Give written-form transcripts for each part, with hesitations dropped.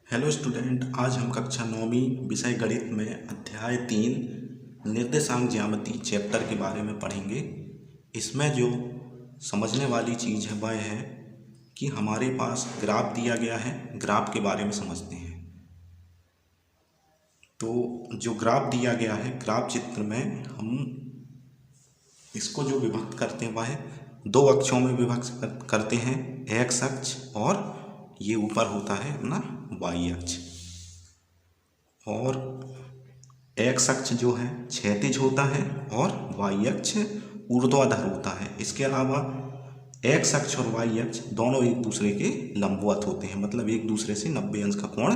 Hello student, आज हम कक्षा 9वीं विषय गणित में अध्याय 3 निर्देशांक ज्यामिति चैप्टर के बारे में पढ़ेंगे। इसमें जो समझने वाली चीज़ है वह है कि हमारे पास ग्राफ दिया गया है। ग्राफ के बारे में समझते हैं। तो जो ग्राफ दिया गया है, ग्राफ चित्र में हम इसको जो विभक्त करते हैं वह दो अक्षों में विभक्त करते हैं, एक्स अक्ष और ये ऊपर होता है अपना वाई अक्ष। और एक्स अक्ष जो है क्षैतिज होता है और वाई अक्ष ऊर्ध्वाधर होता है। इसके अलावा एक्स अक्ष और वाई अक्ष दोनों एक दूसरे के लंबवत होते हैं, मतलब एक दूसरे से 90 अंश का कोण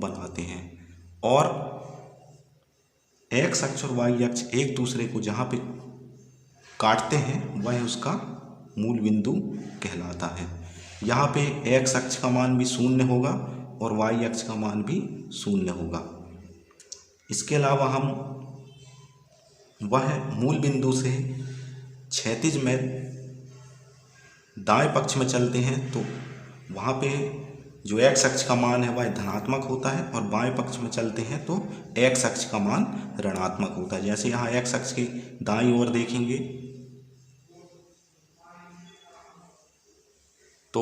बनाते हैं। और एक्स अक्ष और वाई अक्ष एक दूसरे को जहाँ पे काटते हैं वह उसका मूल बिंदु कहलाता है। यहाँ पे एक्स अक्ष का मान भी शून्य होगा और वाई अक्ष का मान भी शून्य होगा। इसके अलावा हम वह मूल बिंदु से क्षैतिज में दाएं पक्ष में चलते हैं तो वहाँ पे जो एक्स अक्ष का मान है वह धनात्मक होता है और बाएं पक्ष में चलते हैं तो एक्स अक्ष का मान ऋणात्मक होता है। जैसे यहाँ एक्स अक्ष के दाईं ओर देखेंगे तो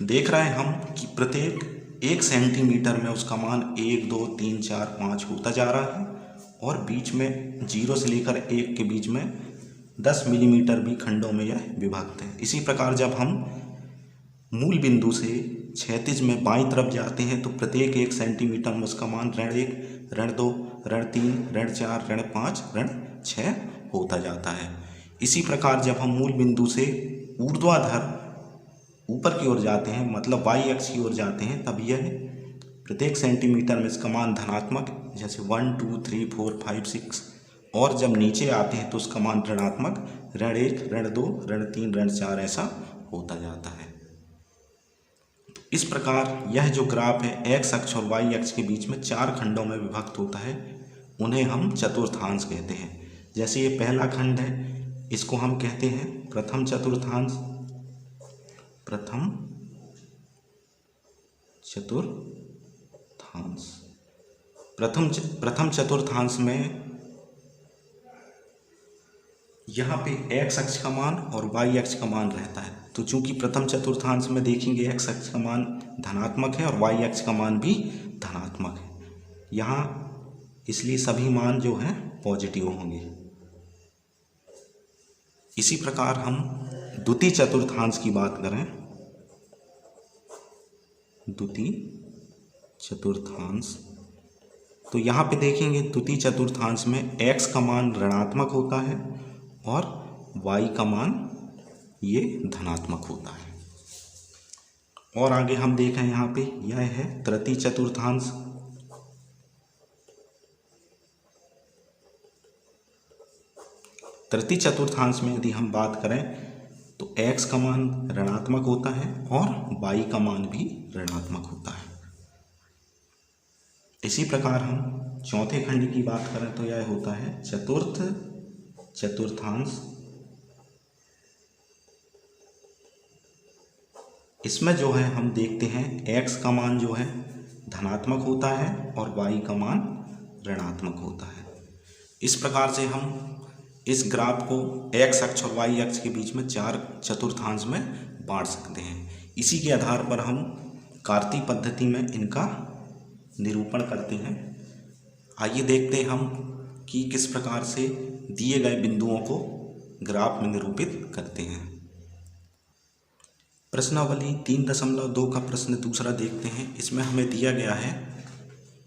देख रहे हैं हम कि प्रत्येक 1 सेंटीमीटर में उसका मान 1, 2, 3, 4, 5 होता जा रहा है और बीच में 0 से लेकर 1 के बीच में 10 मिलीमीटर भी खंडों में यह विभक्त है। इसी प्रकार जब हम मूल बिंदु से क्षैतिज में बाईं तरफ जाते हैं तो प्रत्येक 1 सेंटीमीटर में उसका मान ऋण 1, ऋण 2, ऋण 3, ऋण 4, ऋण 5, ऋण 6 होता जाता है। इसी प्रकार जब हम मूल बिंदु से ऊर्ध्वाधर ऊपर की ओर जाते हैं, मतलब वाई अक्ष की ओर जाते हैं, तब यह प्रत्येक सेंटीमीटर में इसका मान धनात्मक, जैसे 1, 2, 3, 4, 5, 6, और जब नीचे आते हैं तो उसका मान ऋणात्मक, ऋण 1, ऋण 2, ऋण 3, ऋण 4 ऐसा होता जाता है। इस प्रकार यह जो ग्राफ है एक्स अक्ष और वाई अक्ष के बीच में 4 खंडों में विभक्त होता है। उन्हें हम चतुर्थांश कहते हैं। जैसे ये पहला खंड है, इसको हम कहते हैं प्रथम चतुर्थांश। प्रथम चतुर्थांश में यहाँ पे एक्स अक्ष का मान और वाई अक्ष का मान रहता है। तो चूंकि प्रथम चतुर्थांश में देखेंगे एक्स अक्ष का मान धनात्मक है और वाई अक्ष का मान भी धनात्मक है यहाँ, इसलिए सभी मान जो हैं पॉजिटिव होंगे। इसी प्रकार हम द्वितीय चतुर्थांश की बात करें, द्वितीय चतुर्थांश, तो यहाँ पे देखेंगे द्वितीय चतुर्थांश में x का मान ऋणात्मक होता है और y का मान ये धनात्मक होता है। और आगे हम देखें यहाँ पे यह है तृतीय चतुर्थांश। तृतीय चतुर्थांश में यदि हम बात करें तो x का मान ऋणात्मक होता है और y का मान भी ऋणात्मक होता है। इसी प्रकार हम चौथे खंड की बात करें तो यह होता है चतुर्थ चतुर्थांश। इसमें जो है हम देखते हैं x का मान जो है धनात्मक होता है और y का मान ऋणात्मक होता है। इस प्रकार से हम इस ग्राफ को x अक्ष और y अक्ष के बीच में 4 चतुर्थांश में बांट सकते हैं। इसी के आधार पर हम कार्तीय पद्धति में इनका निरूपण करते हैं। आइए देखते हैं हम कि किस प्रकार से दिए गए बिंदुओं को ग्राफ में निरूपित करते हैं। प्रश्नावली 3.2 का प्रश्न दूसरा देखते हैं। इसमें हमें दिया गया है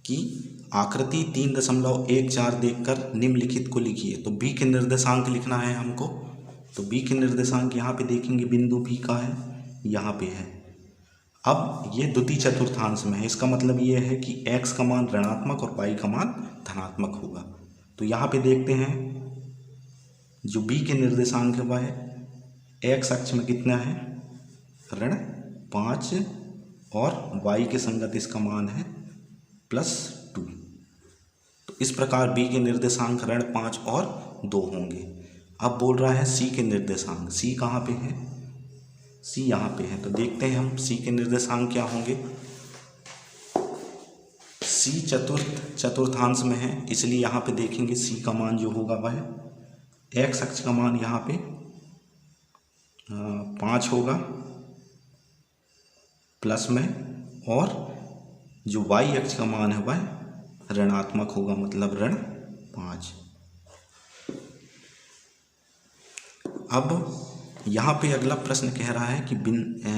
कि आकृति 3.14 देखकर निम्नलिखित को लिखिए। तो b के निर्देशांक लिखना है हमको। तो b के निर्देशांक यहाँ पे देखेंगे बिंदु b का है, यहाँ पे है। अब ये द्वितीय चतुर्थांश में है, इसका मतलब ये है कि x का मान ऋणात्मक और y का मान धनात्मक होगा। तो यहाँ पे देखते हैं जो b के निर्देशांक है वह है x अक्ष में कितना है ऋण 5 और y के संगत इसका मान है +2। तो इस प्रकार b के निर्देशांक ऋण 5 और 2 होंगे। अब बोल रहा है c के निर्देशांक। c कहाँ पे है, सी यहाँ पे है। तो देखते हैं हम सी के निर्देशांक क्या होंगे। सी चतुर्थांश में है, इसलिए यहाँ पे देखेंगे सी का मान जो होगा वह एक्स अक्ष का मान यहाँ पे 5 होगा प्लस में, और जो वाई अक्ष का मान है वह ऋणात्मक होगा, मतलब ऋण 5। अब यहाँ पे अगला प्रश्न कह रहा है कि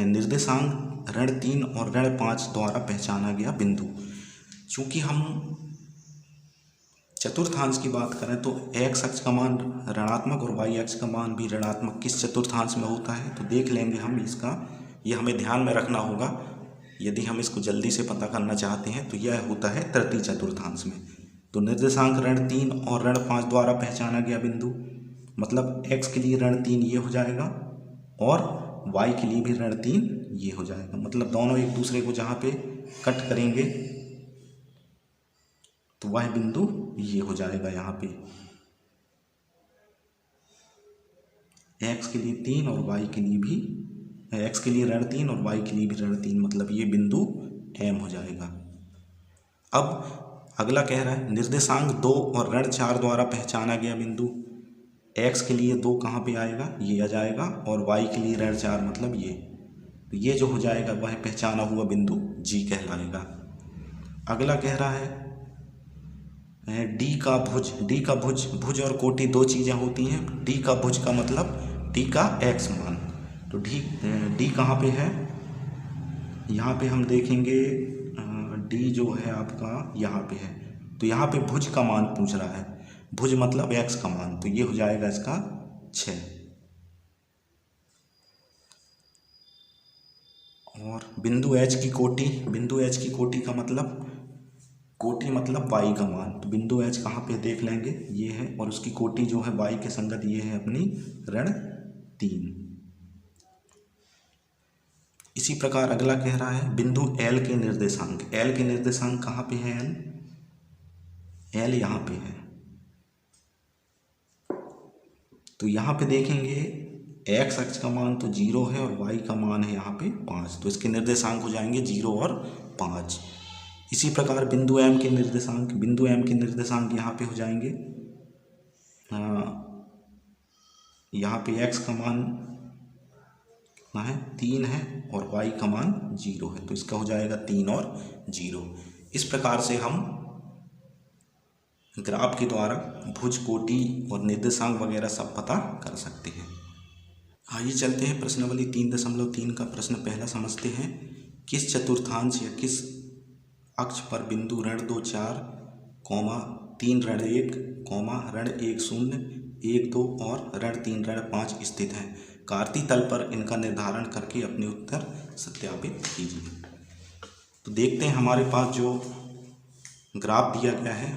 निर्देशांक ऋण 3 और ऋण 5 द्वारा पहचाना गया बिंदु। चूँकि हम चतुर्थांश की बात करें तो एक्स अक्ष का मान ऋणात्मक और वाई अक्ष का मान भी ऋणात्मक किस चतुर्थांश में होता है, तो देख लेंगे हम इसका। ये हमें ध्यान में रखना होगा, यदि हम इसको जल्दी से पता करना चाहते हैं तो यह होता है तृतीय चतुर्थांश में। तो निर्देशांक ऋण 3 और ऋण 5 द्वारा पहचाना गया बिंदु, मतलब x के लिए ऋण 3 ये हो जाएगा और y के लिए भी ऋण 3 ये हो जाएगा, मतलब दोनों एक दूसरे को जहाँ पे कट करेंगे तो वह बिंदु ये हो जाएगा। यहाँ पे x के लिए 3 और y के लिए भी, x के लिए ऋण 3 और y के लिए भी ऋण 3, मतलब ये बिंदु M हो जाएगा। अब अगला कह रहा है निर्देशांक 2 और ऋण 4 द्वारा पहचाना गया बिंदु। x के लिए 2 कहाँ पे आएगा, ये आ जाएगा, और y के लिए ऋण 4 मतलब ये, तो ये जो हो जाएगा वह पहचाना हुआ बिंदु G कहलाएगा। अगला कह रहा है D का भुज, भुज और कोटि दो चीज़ें होती हैं। D का भुज का मतलब D का x मान, तो D कहाँ पे है, यहाँ पे हम देखेंगे D जो है आपका यहाँ पे है, तो यहाँ पे भुज का मान पूछ रहा है, भुज मतलब x का मान, तो ये हो जाएगा इसका 6। और बिंदु H की कोटि का मतलब, कोटि मतलब y का मान, तो बिंदु H कहाँ पे देख लेंगे, ये है, और उसकी कोटि जो है y के संगत ये है अपनी ऋण 3। इसी प्रकार अगला कह रहा है बिंदु L के निर्देशांक कहाँ पे है, L यहाँ पे है, तो यहाँ पे देखेंगे x अक्ष का मान तो 0 है और y का मान है यहाँ पे 5, तो इसके निर्देशांक हो जाएंगे 0 और 5। इसी प्रकार बिंदु M के निर्देशांक यहाँ पे हो जाएंगे, यहाँ पे x का मान कितना है, 3 है, और y का मान 0 है, तो इसका हो जाएगा 3 और 0। इस प्रकार से हम ग्राफ के द्वारा भुज, कोटि और निर्देशांक वगैरह सब पता कर सकते हैं। आइए चलते हैं प्रश्नावली 3.3 का प्रश्न पहला समझते हैं। किस चतुर्थांश या किस अक्ष पर बिंदु ऋण 2 4, 3 ऋण 1, ऋण 1 0, 1 2 और ऋण 3 ऋण 5 स्थित है। कार्तीय तल पर इनका निर्धारण करके अपने उत्तर सत्यापित कीजिए। तो देखते हैं हमारे पास जो ग्राफ दिया गया है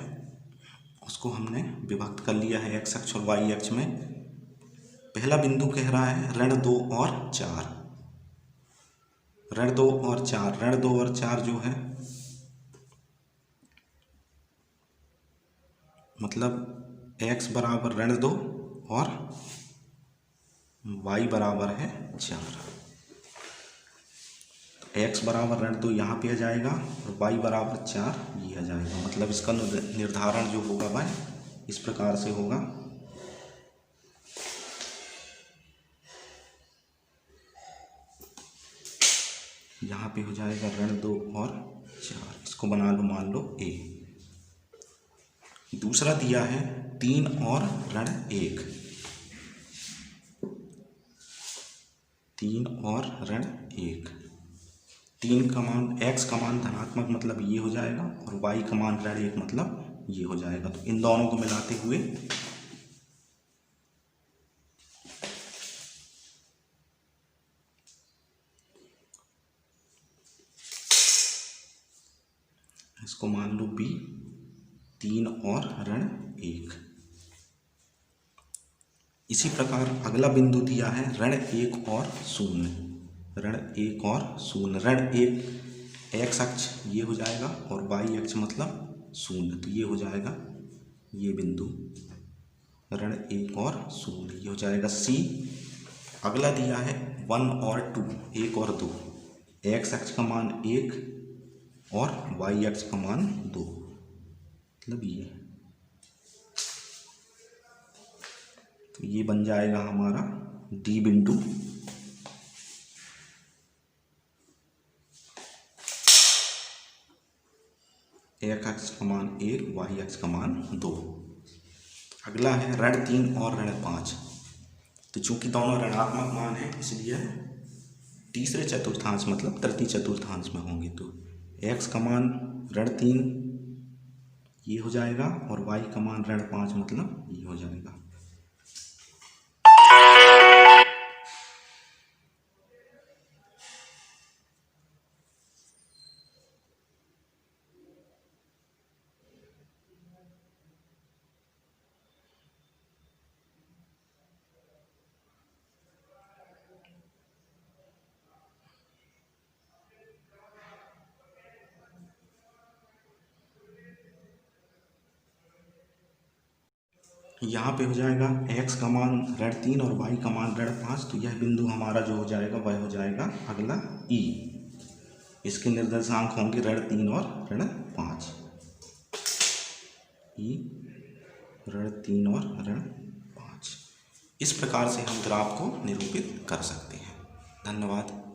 उसको हमने विभक्त कर लिया है x अक्ष और y अक्ष में। पहला बिंदु कह रहा है ऋण 2 और 4, ऋण 2 और 4 जो है मतलब x बराबर ऋण 2 और y बराबर है 4। x बराबर ऋण 2 यहाँ पे आ जाएगा और y बराबर 4 ये आ जाएगा, मतलब इसका निर्धारण जो होगा वह इस प्रकार से होगा। यहाँ पे हो जाएगा ऋण 2 और 4, इसको बना लो, मान लो a। दूसरा दिया है 3 और ऋण 1, 3 और ऋण 1, 3 का मान, x का मान धनात्मक मतलब ये हो जाएगा, और y का मान ऋण 1 मतलब ये हो जाएगा। तो इन दोनों को मिलाते हुए इसको मान लो b, 3 और ऋण 1। इसी प्रकार अगला बिंदु दिया है ऋण 1 और 0, ऋण 1 और 0, ऋण 1 x अक्ष ये हो जाएगा और y अक्ष मतलब 0, तो ये हो जाएगा ये बिंदु ऋण 1 और 0, ये हो जाएगा C। अगला दिया है 1 और 2, 1 और 2, x अक्ष का मान 1, और वाई एक्स का मान 2, मतलब ये। तो ये बन जाएगा हमारा डी बिंदु एक्स का मान 1, वाई एक्स का मान 2। अगला है ऋण 3 और ऋण 5। तो चूंकि दोनों ऋणात्मक मान है इसलिए तीसरे चतुर्थांश मतलब तृतीय चतुर्थांश में होंगे। तो एक्स का मान ऋण 3 ये हो जाएगा और वाई का मान ऋण 5 मतलब ये हो जाएगा। यहाँ पे हो जाएगा x का मान ऋण 3 और y का मान ऋण 5। तो यह बिंदु हमारा जो हो जाएगा वह हो जाएगा अगला E। इसके निर्देशांक होंगे ऋण 3 और ऋण 5। E ऋण 3 और ऋण 5। इस प्रकार से हम ग्राफ को निरूपित कर सकते हैं। धन्यवाद।